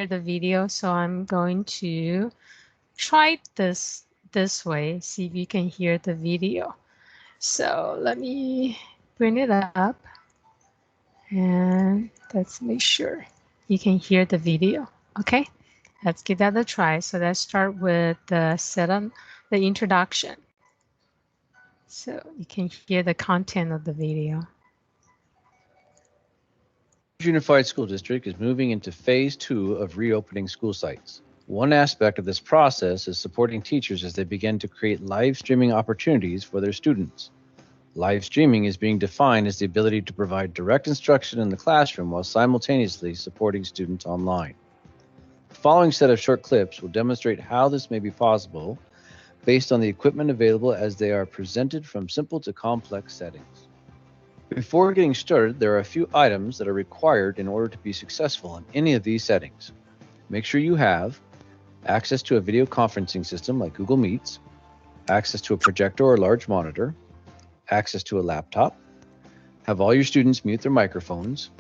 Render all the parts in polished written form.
the video, so I'm going to try this way, see if you can hear the video. So let me bring it up and let's make sure you can hear the video. Okay, let's give that a try. So let's start with the setup, the introduction. So you can hear the content of the video. Unified School District is moving into phase 2 of reopening school sites. One aspect of this process is supporting teachers as they begin to create live streaming opportunities for their students. Live streaming is being defined as the ability to provide direct instruction in the classroom while simultaneously supporting students online. The following set of short clips will demonstrate how this may be possible based on the equipment available as they are presented from simple to complex settings. Before getting started, there are a few items that are required in order to be successful in any of these settings. Make sure you have access to a video conferencing system like Google Meets, access to a projector or large monitor, access to a laptop, have all your students mute their microphones,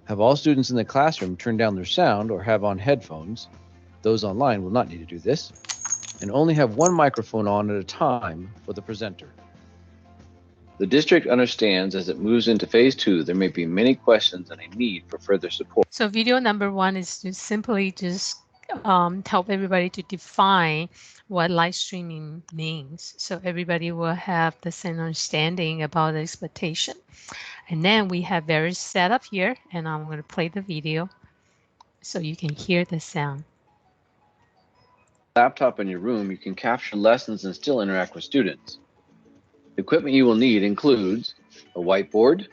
have all students in the classroom turn down their sound or have on headphones. Those online will not need to do this, and only have one microphone on at a time for the presenter. The district understands as it moves into phase 2, there may be many questions and a need for further support. So video number 1 is to simply just help everybody to define what live streaming means. So everybody will have the same understanding about the expectation. And then we have various setup here, and I'm going to play the video so you can hear the sound. Laptop in your room, you can capture lessons and still interact with students. The equipment you will need includes a whiteboard,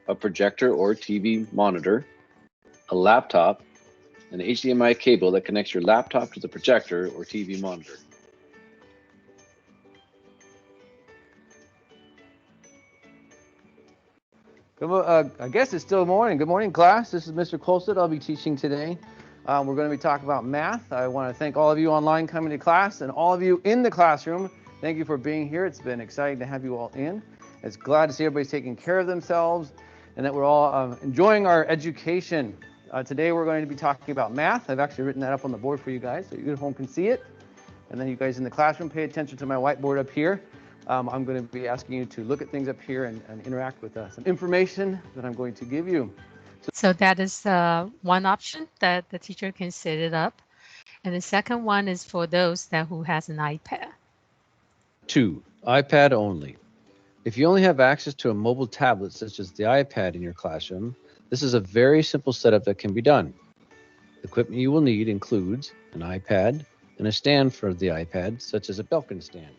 a projector or TV monitor, a laptop, an HDMI cable that connects your laptop to the projector or TV monitor. I guess it's still morning. Good morning, class. This is Mr. Colstead. I'll be teaching today. We're going to be talking about math. I want to thank all of you online coming to class and all of you in the classroom. Thank you for being here. It's been exciting to have you all in. It's glad to see everybody's taking care of themselves and that we're all enjoying our education. Today we're going to be talking about math. I've actually written that up on the board for you guys so you at home can see it. And then you guys in the classroom, pay attention to my whiteboard up here. I'm going to be asking you to look at things up here and interact with some information that I'm going to give you. So that is one option that the teacher can set it up. And the second one is for those who has an iPad. 2, iPad only. If you only have access to a mobile tablet such as the iPad in your classroom, this is a very simple setup that can be done. The equipment you will need includes an iPad and a stand for the iPad, such as a Belkin stand.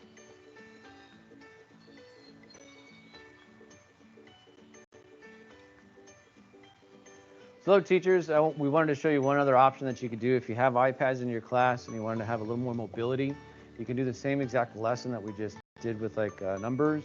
Hello teachers, we wanted to show you one other option that you could do if you have iPads in your class and you wanted to have a little more mobility. You can do the same exact lesson that we just did with like numbers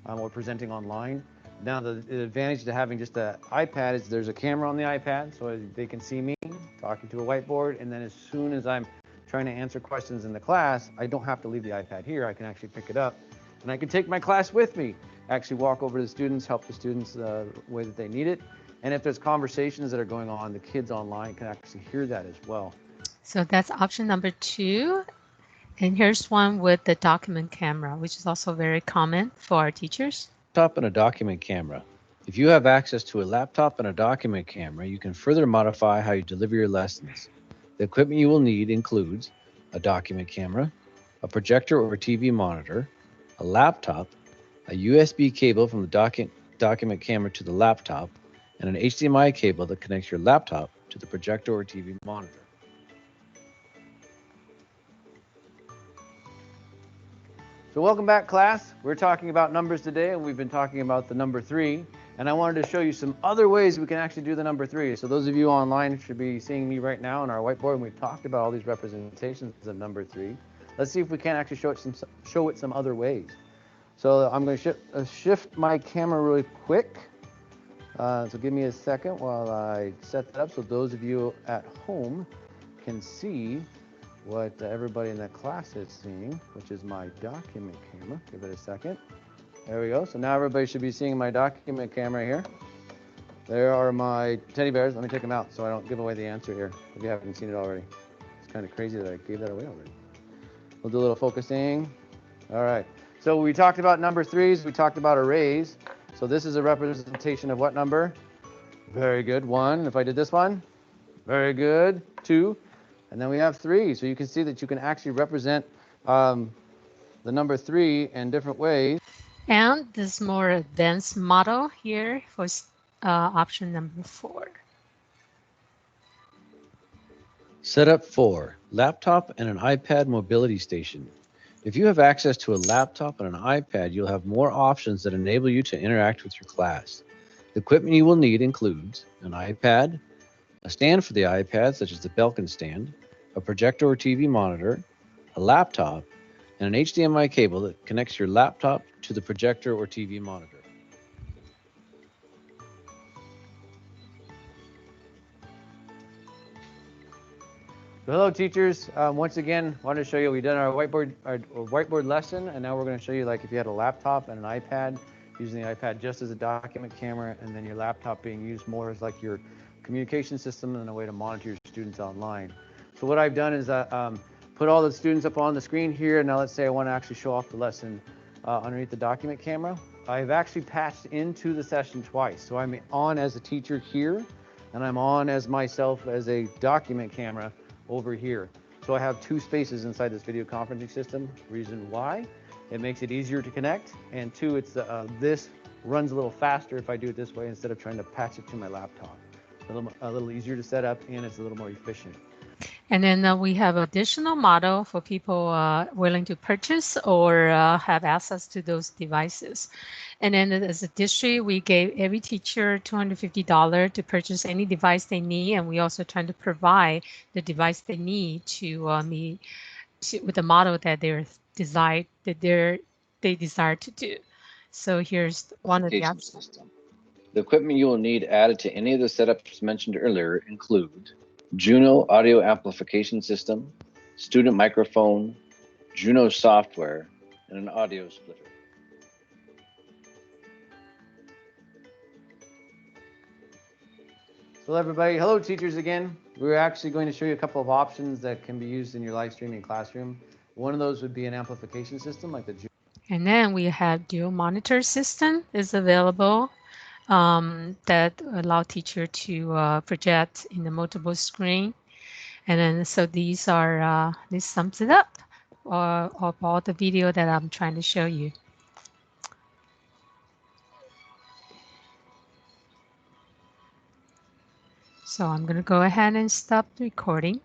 or presenting online. Now the advantage to having just an iPad is there's a camera on the iPad so they can see me talking to a whiteboard, and then as soon as I'm trying to answer questions in the class, I don't have to leave the iPad here. I can actually pick it up and I can take my class with me, actually walk over to the students, help the students the way that they need it. And if there's conversations that are going on, the kids online can actually hear that as well. So that's option number 2. And here's one with the document camera, which is also very common for our teachers. Laptop and a document camera. If you have access to a laptop and a document camera, you can further modify how you deliver your lessons. The equipment you will need includes a document camera, a projector or TV monitor, a laptop, a USB cable from the document camera to the laptop, and an HDMI cable that connects your laptop to the projector or TV monitor. So welcome back, class. We're talking about numbers today, and we've been talking about the number 3. And I wanted to show you some other ways we can actually do the number 3. So those of you online should be seeing me right now on our whiteboard, and we've talked about all these representations of number 3. Let's see if we can actually show it some other ways. So I'm going to shift my camera really quick. So give me a second while I set that up so those of you at home can see what everybody in the class is seeing, which is my document camera. Give it a second. There we go. So now everybody should be seeing my document camera here. There are my teddy bears. Let me take them out so I don't give away the answer here if you haven't seen it already. It's kind of crazy that I gave that away already. We'll do a little focusing. All right. So we talked about number threes. We talked about arrays. So this is a representation of what number? Very good. 1. If I did this one, very good. 2. And then we have 3. So you can see that you can actually represent the number 3 in different ways. And this more advanced model here for option number 4. Setup 4, laptop and an iPad mobility station. If you have access to a laptop and an iPad, you'll have more options that enable you to interact with your class. The equipment you will need includes an iPad, a stand for the iPad, such as the Belkin stand, a projector or TV monitor, a laptop, and an HDMI cable that connects your laptop to the projector or TV monitor. Hello, teachers. Once again, wanted to show you we've done our whiteboard lesson, and now we're going to show you like if you had a laptop and an iPad, using the iPad just as a document camera, and then your laptop being used more as like your communication system and a way to monitor your students online. So what I've done is put all the students up on the screen here. Now let's say I want to actually show off the lesson underneath the document camera. I've actually patched into the session twice. So I'm on as a teacher here, and I'm on as myself as a document camera over here. So I have 2 spaces inside this video conferencing system. Reason why? It makes it easier to connect, and 2, it's this runs a little faster if I do it this way instead of trying to patch it to my laptop. A little easier to set up, and it's a little more efficient. And then we have additional model for people willing to purchase or have access to those devices. And then as a district, we gave every teacher $250 to purchase any device they need, and we also trying to provide the device they need to meet with the model that they desire to do. So here's one of the options. The equipment you will need added to any of the setups mentioned earlier include Juno audio amplification system, student microphone, Juno software, and an audio splitter. Hello everybody, hello teachers again. We're actually going to show you a couple of options that can be used in your live streaming classroom. One of those would be an amplification system like the Juno. And then we have dual monitor system is available that allow teacher to project in the multiple screen. And then so these are this sums it up of all the video that I'm trying to show you. So I'm going to go ahead and stop the recording.